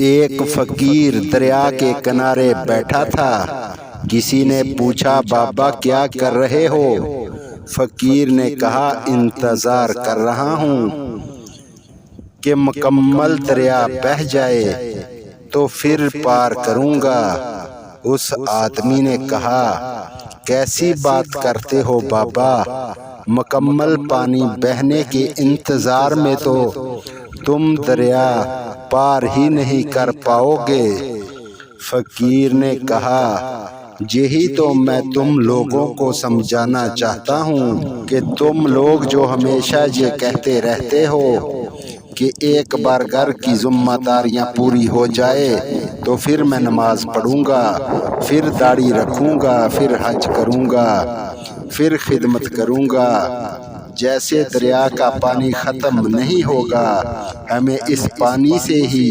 ایک فقیر دریا کے کنارے بیٹھا تھا۔ کسی نے پوچھا بابا کیا کر رہے ہو؟ فقیر نے کہا انتظار کر رہا ہوں کہ مکمل دریا بہہ جائے تو پھر پار کروں گا۔ اس آدمی نے کہا کیسی بات کرتے ہو بابا، مکمل پانی بہنے کے انتظار میں تو تم دریا پار ہی نہیں کر پاؤ گے۔ فقیر نے کہا یہی تو میں تم لوگوں کو سمجھانا چاہتا ہوں کہ تم لوگ جو ہمیشہ یہ کہتے رہتے ہو کہ ایک بار گھر کی ذمہ داریاں پوری ہو جائے تو پھر میں نماز پڑھوں گا، پھر داڑھی رکھوں گا، پھر حج کروں گا، پھر خدمت کروں گا، جیسے دریا کا پانی ختم نہیں ہوگا، ہمیں اس پانی سے ہی